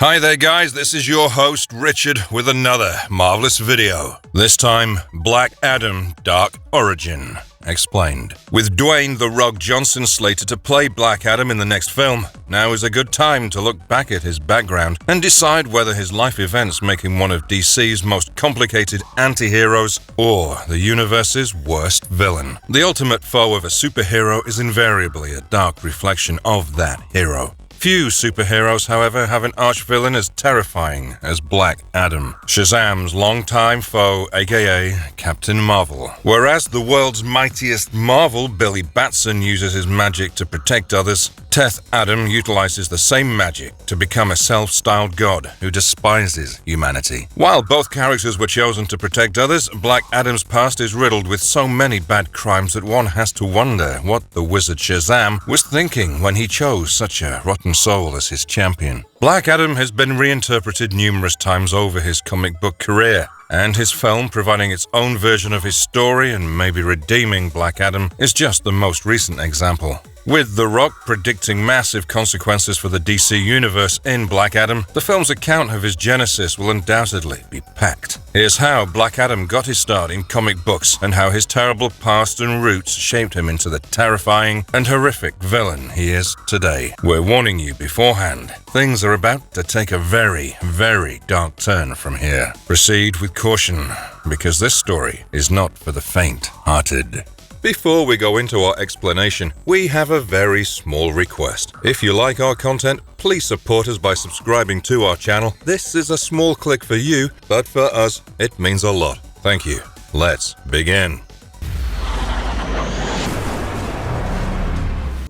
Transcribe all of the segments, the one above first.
Hi there guys, this is your host Richard with another marvelous video. This time, Black Adam Dark Origin Explained. With Dwayne "The Rock" Johnson slated to play Black Adam in the next film, now is a good time to look back at his background and decide whether his life events make him one of DC's most complicated anti-heroes or the universe's worst villain. The ultimate foe of a superhero is invariably a dark reflection of that hero. Few superheroes, however, have an arch-villain as terrifying as Black Adam, Shazam's longtime foe, aka Captain Marvel. Whereas the world's mightiest Marvel, Billy Batson, uses his magic to protect others, Teth-Adam utilizes the same magic to become a self-styled god who despises humanity. While both characters were chosen to protect others, Black Adam's past is riddled with so many bad crimes that one has to wonder what the Wizard Shazam was thinking when he chose such a rotten soul as his champion. Black Adam has been reinterpreted numerous times over his comic book career, and his film, providing its own version of his story and maybe redeeming Black Adam, is just the most recent example. With The Rock predicting massive consequences for the DC universe in Black Adam, the film's account of his genesis will undoubtedly be packed. Here's how Black Adam got his start in comic books and how his terrible past and roots shaped him into the terrifying and horrific villain he is today. We're warning you beforehand, things are about to take a very, very dark turn from here. Proceed with caution, because this story is not for the faint-hearted. Before we go into our explanation, we have a very small request. If you like our content, please support us by subscribing to our channel. This is a small click for you, but for us, it means a lot. Thank you. Let's begin.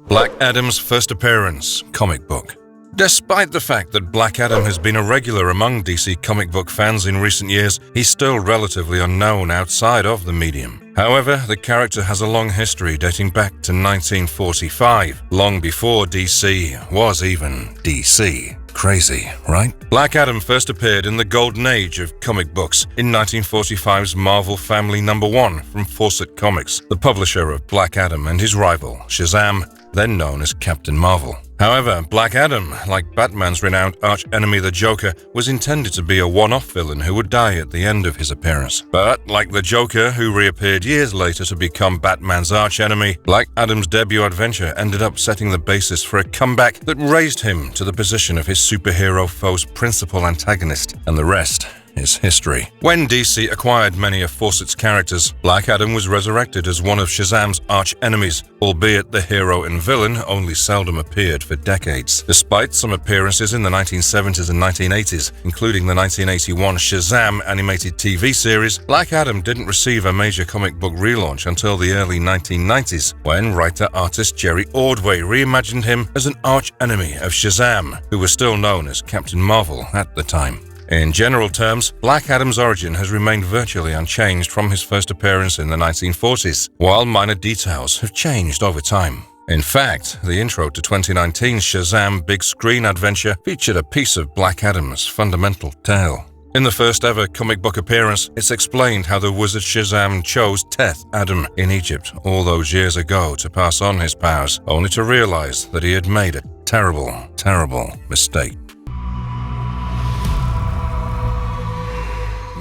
Black Adam's first appearance, comic book. Despite the fact that Black Adam has been a regular among DC comic book fans in recent years, he's still relatively unknown outside of the medium. However, the character has a long history dating back to 1945, long before DC was even DC. Crazy, right? Black Adam first appeared in the golden age of comic books in 1945's Marvel Family #1 from Fawcett Comics, the publisher of Black Adam and his rival, Shazam, then known as Captain Marvel. However, Black Adam, like Batman's renowned arch-enemy the Joker, was intended to be a one-off villain who would die at the end of his appearance. But, like the Joker, who reappeared years later to become Batman's arch-enemy, Black Adam's debut adventure ended up setting the basis for a comeback that raised him to the position of his superhero foe's principal antagonist, and the rest is history. When DC acquired many of Fawcett's characters, Black Adam was resurrected as one of Shazam's arch-enemies, albeit the hero and villain only seldom appeared for decades. Despite some appearances in the 1970s and 1980s, including the 1981 Shazam animated TV series, Black Adam didn't receive a major comic book relaunch until the early 1990s, when writer-artist Jerry Ordway reimagined him as an arch-enemy of Shazam, who was still known as Captain Marvel at the time. In general terms, Black Adam's origin has remained virtually unchanged from his first appearance in the 1940s, while minor details have changed over time. In fact, the intro to 2019's Shazam big screen adventure featured a piece of Black Adam's fundamental tale. In the first ever comic book appearance, it's explained how the Wizard Shazam chose Teth-Adam in Egypt all those years ago to pass on his powers, only to realize that he had made a terrible, terrible mistake.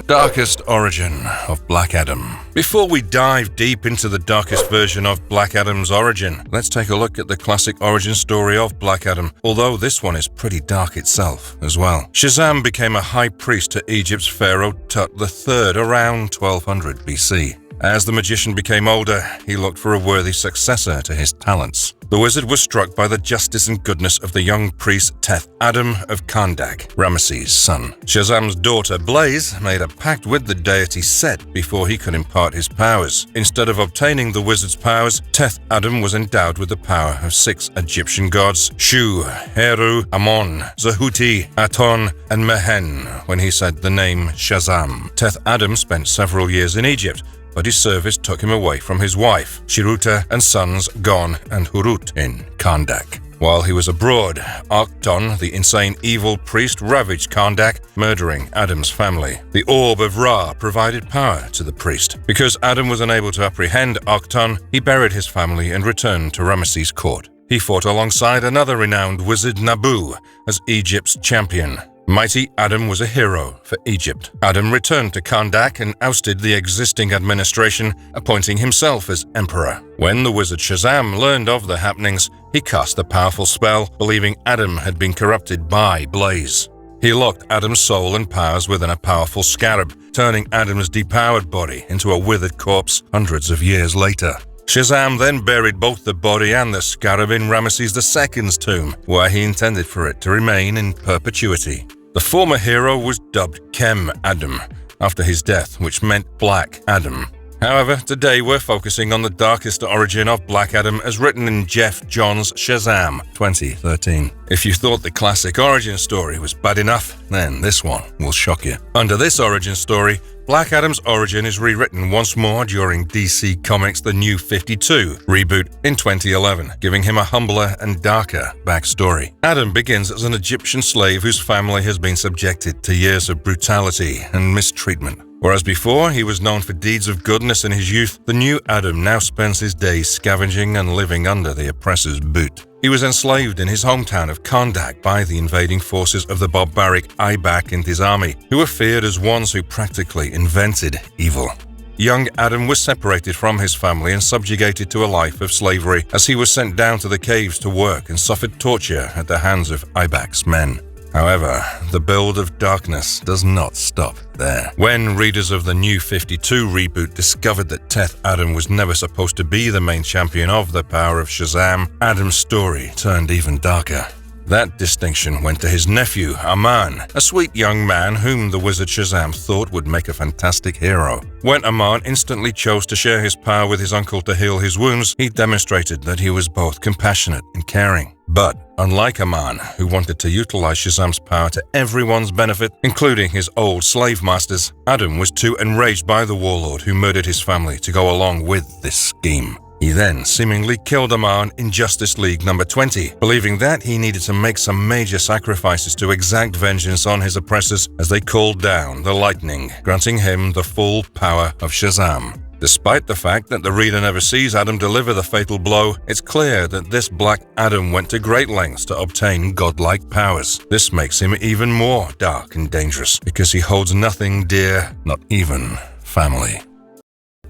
Darkest origin of Black Adam. Before we dive deep into the darkest version of Black Adam's origin, let's take a look at the classic origin story of Black Adam, although this one is pretty dark itself as well. Shazam became a high priest to Egypt's pharaoh Tut III around 1200 BC. As the magician became older, he looked for a worthy successor to his talents. The wizard was struck by the justice and goodness of the young priest Teth-Adam of Karnak, Ramesses' son. Shazam's daughter Blaze made a pact with the deity Set before he could impart his powers. Instead of obtaining the wizard's powers, Teth-Adam was endowed with the power of 6 Egyptian gods, Shu, Heru, Amon, Zehuti, Aton, and Mehen, when he said the name Shazam. Teth-Adam spent several years in Egypt, but his service took him away from his wife, Shiruta, and sons Gon and Hurut in Karnak. While he was abroad, Akton, the insane evil priest, ravaged Karnak, murdering Adam's family. The Orb of Ra provided power to the priest. Because Adam was unable to apprehend Akton, he buried his family and returned to Ramesses' court. He fought alongside another renowned wizard, Nabu, as Egypt's champion. Mighty Adam was a hero for Egypt. Adam returned to Karnak and ousted the existing administration, appointing himself as emperor. When the Wizard Shazam learned of the happenings, he cast a powerful spell, believing Adam had been corrupted by Blaze. He locked Adam's soul and powers within a powerful scarab, turning Adam's depowered body into a withered corpse hundreds of years later. Shazam then buried both the body and the scarab in Ramesses II's tomb, where he intended for it to remain in perpetuity. The former hero was dubbed Chem Adam after his death, which meant Black Adam. However, today we're focusing on the darkest origin of Black Adam as written in Jeff Johns' Shazam 2013. If you thought the classic origin story was bad enough, then this one will shock you. Under this origin story, Black Adam's origin is rewritten once more during DC Comics' The New 52 reboot in 2011, giving him a humbler and darker backstory. Adam begins as an Egyptian slave whose family has been subjected to years of brutality and mistreatment. Whereas before he was known for deeds of goodness in his youth, the new Adam now spends his days scavenging and living under the oppressor's boot. He was enslaved in his hometown of Karnak by the invading forces of the barbaric Ibak and his army, who were feared as ones who practically invented evil. Young Adam was separated from his family and subjugated to a life of slavery as he was sent down to the caves to work and suffered torture at the hands of Ibak's men. However, the build of darkness does not stop there. When readers of the New 52 reboot discovered that Teth-Adam was never supposed to be the main champion of the power of Shazam, Adam's story turned even darker. That distinction went to his nephew, Aman, a sweet young man whom the Wizard Shazam thought would make a fantastic hero. When Aman instantly chose to share his power with his uncle to heal his wounds, he demonstrated that he was both compassionate and caring. But unlike Aman, who wanted to utilize Shazam's power to everyone's benefit, including his old slave masters, Adam was too enraged by the warlord who murdered his family to go along with this scheme. He then seemingly killed Aman in Justice League number 20, believing that he needed to make some major sacrifices to exact vengeance on his oppressors as they called down the lightning, granting him the full power of Shazam. Despite the fact that the reader never sees Adam deliver the fatal blow, it's clear that this Black Adam went to great lengths to obtain godlike powers. This makes him even more dark and dangerous because he holds nothing dear, not even family.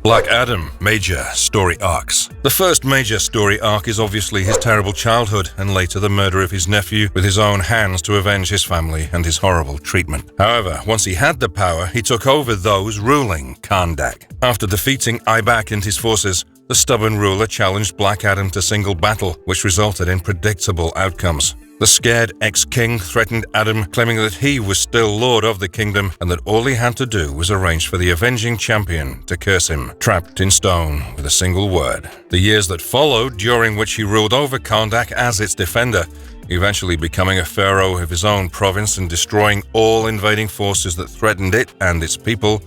Black Adam major story arcs. The first major story arc is obviously his terrible childhood and later the murder of his nephew with his own hands to avenge his family and his horrible treatment. However, once he had the power, he took over those ruling Karnak. After defeating Ibak and his forces, the stubborn ruler challenged Black Adam to single battle, which resulted in predictable outcomes. The scared ex-king threatened Adam, claiming that he was still lord of the kingdom and that all he had to do was arrange for the avenging champion to curse him, trapped in stone with a single word. The years that followed, during which he ruled over Karnak as its defender, eventually becoming a pharaoh of his own province and destroying all invading forces that threatened it and its people,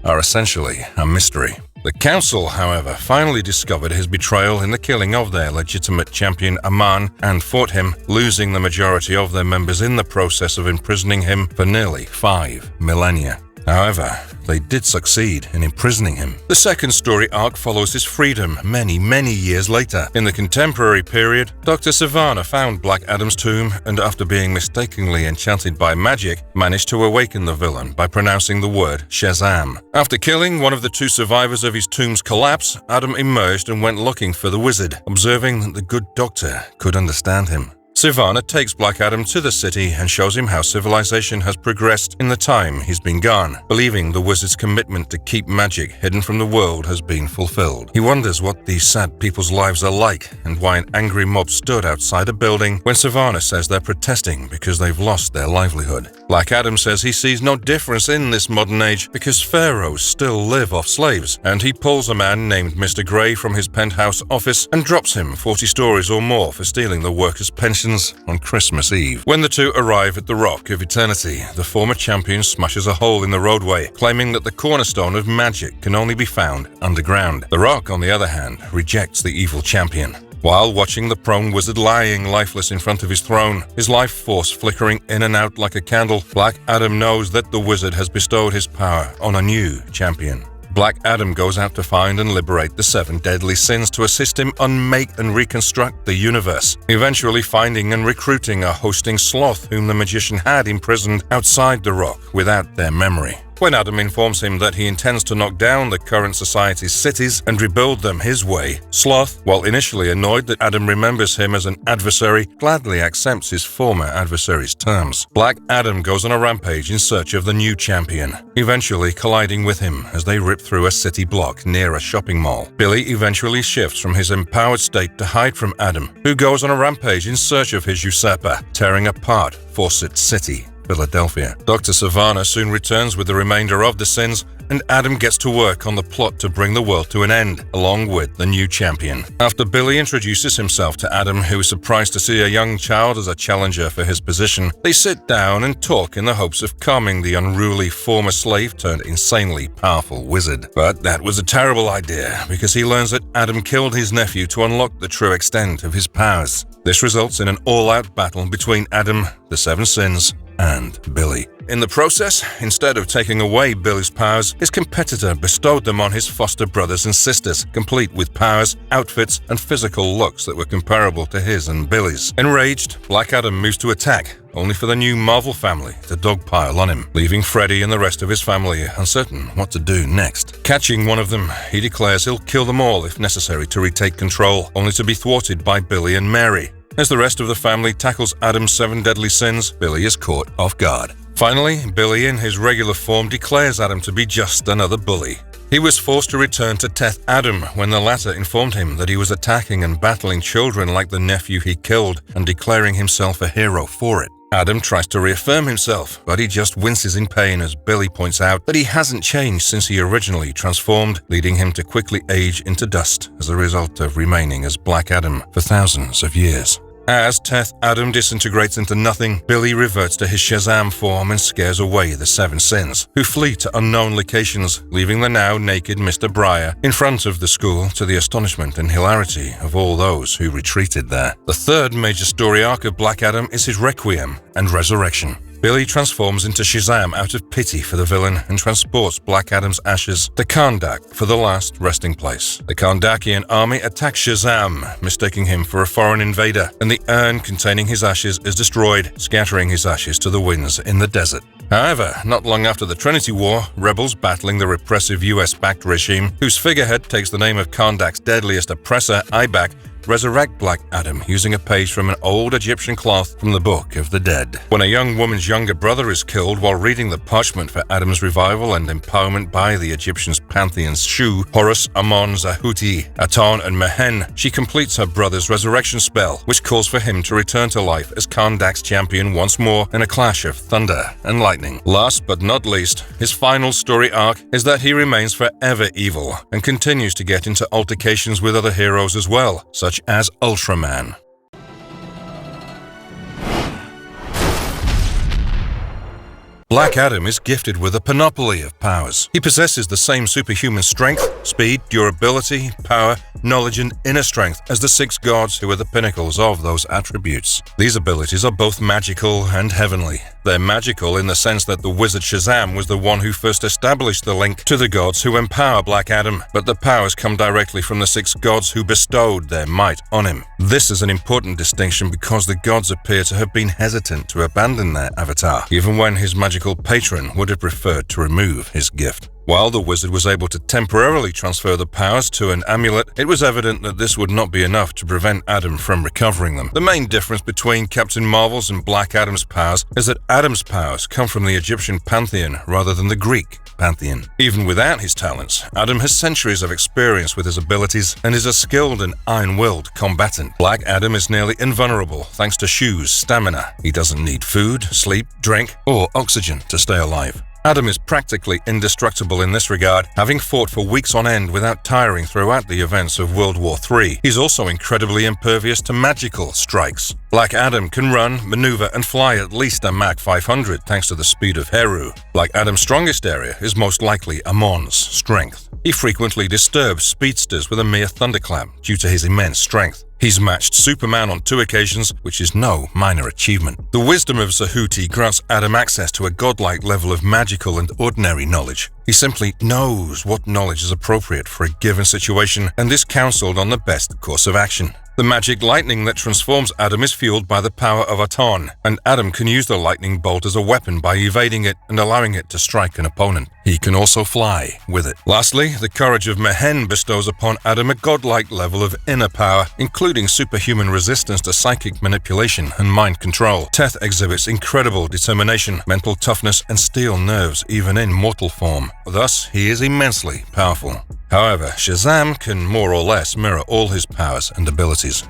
are essentially a mystery. The council, however, finally discovered his betrayal in the killing of their legitimate champion Aman and fought him, losing the majority of their members in the process of imprisoning him for nearly 5 millennia. However, they did succeed in imprisoning him. The second story arc follows his freedom many years later. In the contemporary period, Dr. Sivana found Black Adam's tomb and after being mistakenly enchanted by magic, managed to awaken the villain by pronouncing the word Shazam. After killing one of the 2 survivors of his tomb's collapse, Adam emerged and went looking for the wizard, observing that the good doctor could understand him. Sivana takes Black Adam to the city and shows him how civilization has progressed in the time he's been gone, believing the wizard's commitment to keep magic hidden from the world has been fulfilled. He wonders what these sad people's lives are like and why an angry mob stood outside a building when Sivana says they're protesting because they've lost their livelihood. Black Adam says he sees no difference in this modern age because pharaohs still live off slaves, and he pulls a man named Mr. Grey from his penthouse office and drops him 40 stories or more for stealing the workers' pensions on Christmas Eve. When the 2 arrive at the Rock of Eternity, the former champion smashes a hole in the roadway, claiming that the cornerstone of magic can only be found underground. The Rock, on the other hand, rejects the evil champion. While watching the prone wizard lying lifeless in front of his throne, his life force flickering in and out like a candle, Black Adam knows that the wizard has bestowed his power on a new champion. Black Adam goes out to find and liberate the 7 deadly sins to assist him unmake and reconstruct the universe, eventually finding and recruiting a hosting sloth whom the magician had imprisoned outside the rock without their memory. When Adam informs him that he intends to knock down the current society's cities and rebuild them his way, Sloth, while initially annoyed that Adam remembers him as an adversary, gladly accepts his former adversary's terms. Black Adam goes on a rampage in search of the new champion, eventually colliding with him as they rip through a city block near a shopping mall. Billy eventually shifts from his empowered state to hide from Adam, who goes on a rampage in search of his usurper, tearing apart Fawcett City, Philadelphia. Dr. Savannah soon returns with the remainder of the sins, and Adam gets to work on the plot to bring the world to an end, along with the new champion. After Billy introduces himself to Adam, who is surprised to see a young child as a challenger for his position, they sit down and talk in the hopes of calming the unruly former slave turned insanely powerful wizard. But that was a terrible idea, because he learns that Adam killed his nephew to unlock the true extent of his powers. This results in an all-out battle between Adam, the 7 sins, and Billy. In the process, instead of taking away Billy's powers, his competitor bestowed them on his foster brothers and sisters, complete with powers, outfits, and physical looks that were comparable to his and Billy's. Enraged, Black Adam moves to attack, only for the new Marvel family to dogpile on him, leaving Freddy and the rest of his family uncertain what to do next. Catching one of them, he declares he'll kill them all if necessary to retake control, only to be thwarted by Billy and Mary. As the rest of the family tackles Adam's 7 deadly sins, Billy is caught off guard. Finally, Billy in his regular form declares Adam to be just another bully. He was forced to return to Teth-Adam when the latter informed him that he was attacking and battling children like the nephew he killed and declaring himself a hero for it. Adam tries to reaffirm himself, but he just winces in pain as Billy points out that he hasn't changed since he originally transformed, leading him to quickly age into dust as a result of remaining as Black Adam for thousands of years. As Teth-Adam disintegrates into nothing, Billy reverts to his Shazam form and scares away the 7 sins, who flee to unknown locations, leaving the now naked Mr. Breyer in front of the school to the astonishment and hilarity of all those who retreated there. The third major story arc of Black Adam is his Requiem and Resurrection. Billy transforms into Shazam out of pity for the villain and transports Black Adam's ashes to Kahndaq for the last resting place. The Kahndakian army attacks Shazam, mistaking him for a foreign invader, and the urn containing his ashes is destroyed, scattering his ashes to the winds in the desert. However, not long after the Trinity War, rebels battling the repressive US-backed regime, whose figurehead takes the name of Kahndaq's deadliest oppressor, Ibak, resurrect Black Adam using a page from an old Egyptian cloth from the Book of the Dead. When a young woman's younger brother is killed while reading the parchment for Adam's revival and empowerment by the Egyptians' pantheon's Shu, Horus, Amon, Zahuti, Aton, and Mehen, she completes her brother's resurrection spell, which calls for him to return to life as Kahndaq's champion once more in a clash of thunder and lightning. Last but not least, his final story arc is that he remains forever evil and continues to get into altercations with other heroes as well, such as Ultraman. Black Adam is gifted with a panoply of powers. He possesses the same superhuman strength, speed, durability, power, knowledge, and inner strength as the 6 gods who are the pinnacles of those attributes. These abilities are both magical and heavenly. They're magical in the sense that the Wizard Shazam was the one who first established the link to the gods who empower Black Adam, but the powers come directly from the 6 gods who bestowed their might on him. This is an important distinction because the gods appear to have been hesitant to abandon their avatar, even when his magical patron would have preferred to remove his gift. While the wizard was able to temporarily transfer the powers to an amulet, it was evident that this would not be enough to prevent Adam from recovering them. The main difference between Captain Marvel's and Black Adam's powers is that Adam's powers come from the Egyptian pantheon rather than the Greek pantheon. Even without his talents, Adam has centuries of experience with his abilities and is a skilled and iron-willed combatant. Black Adam is nearly invulnerable thanks to Shu's stamina. He doesn't need food, sleep, drink, or oxygen to stay alive. Adam is practically indestructible in this regard, having fought for weeks on end without tiring throughout the events of World War III. He's also incredibly impervious to magical strikes. Black Adam can run, maneuver, and fly at least a Mach 500 thanks to the speed of Heru. Black Adam's strongest area is most likely Amon's strength. He frequently disturbs speedsters with a mere thunderclap due to his immense strength. He's matched Superman on 2 occasions, which is no minor achievement. The wisdom of Zehuti grants Adam access to a godlike level of magical and ordinary knowledge. He simply knows what knowledge is appropriate for a given situation and is counseled on the best course of action. The magic lightning that transforms Adam is fueled by the power of Aton, and Adam can use the lightning bolt as a weapon by evading it and allowing it to strike an opponent. He can also fly with it. Lastly, the courage of Mehen bestows upon Adam a godlike level of inner power, including superhuman resistance to psychic manipulation and mind control. Teth exhibits incredible determination, mental toughness, and steel nerves even in mortal form. Thus, he is immensely powerful. However, Shazam can more or less mirror all his powers and abilities.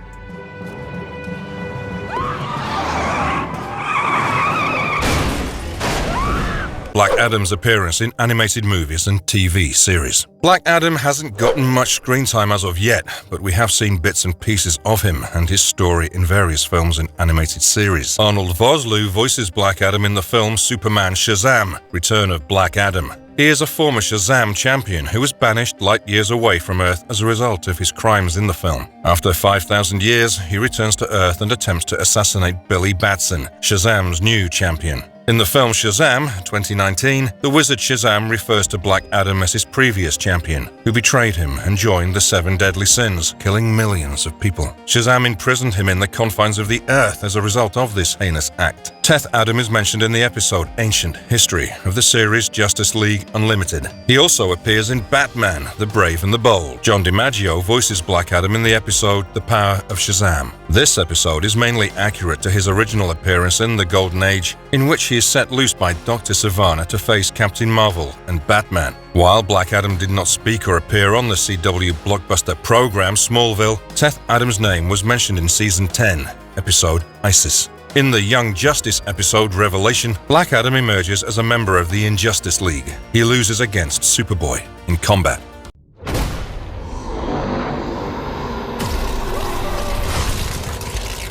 Black Adam's appearance in animated movies and TV series. Black Adam hasn't gotten much screen time as of yet, but we have seen bits and pieces of him and his story in various films and animated series. Arnold Vosloo voices Black Adam in the film Superman Shazam: Return of Black Adam. He is a former Shazam champion who was banished light years away from Earth as a result of his crimes in the film. After 5,000 years, he returns to Earth and attempts to assassinate Billy Batson, Shazam's new champion. In the film Shazam, 2019, the Wizard Shazam refers to Black Adam as his previous champion, who betrayed him and joined the 7 deadly sins, killing millions of people. Shazam imprisoned him in the confines of the Earth as a result of this heinous act. Teth-Adam is mentioned in the episode Ancient History of the series Justice League Unlimited. He also appears in Batman, the Brave and the Bold. John DiMaggio voices Black Adam in the episode The Power of Shazam. This episode is mainly accurate to his original appearance in the Golden Age, in which he is set loose by Dr. Sivana to face Captain Marvel and Batman. While Black Adam did not speak or appear on the CW blockbuster program Smallville, Teth-Adam's name was mentioned in Season 10, episode ISIS. In the Young Justice episode Revelation, Black Adam emerges as a member of the Injustice League. He loses against Superboy in combat.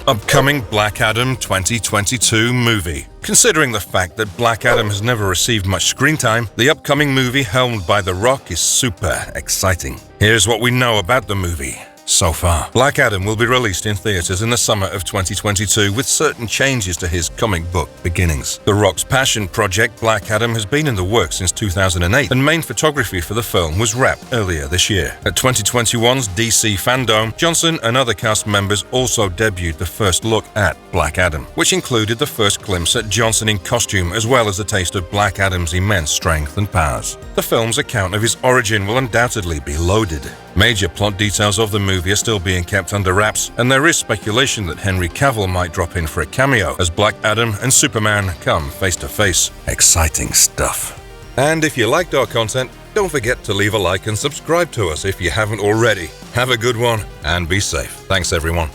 Upcoming Black Adam 2022 movie. Considering the fact that Black Adam has never received much screen time, the upcoming movie helmed by The Rock is super exciting. Here's what we know about the movie so far. Black Adam will be released in theaters in the summer of 2022 with certain changes to his comic book beginnings. The Rock's passion project Black Adam has been in the works since 2008, and main photography for the film was wrapped earlier this year. At 2021's DC Fandom, Johnson and other cast members also debuted the first look at Black Adam, which included the first glimpse at Johnson in costume as well as a taste of Black Adam's immense strength and powers. The film's account of his origin will undoubtedly be loaded. Major plot details of the movie are still being kept under wraps, and there is speculation that Henry Cavill might drop in for a cameo as Black Adam and Superman come face to face. Exciting stuff. And if you liked our content, don't forget to leave a like and subscribe to us if you haven't already. Have a good one and be safe. Thanks everyone.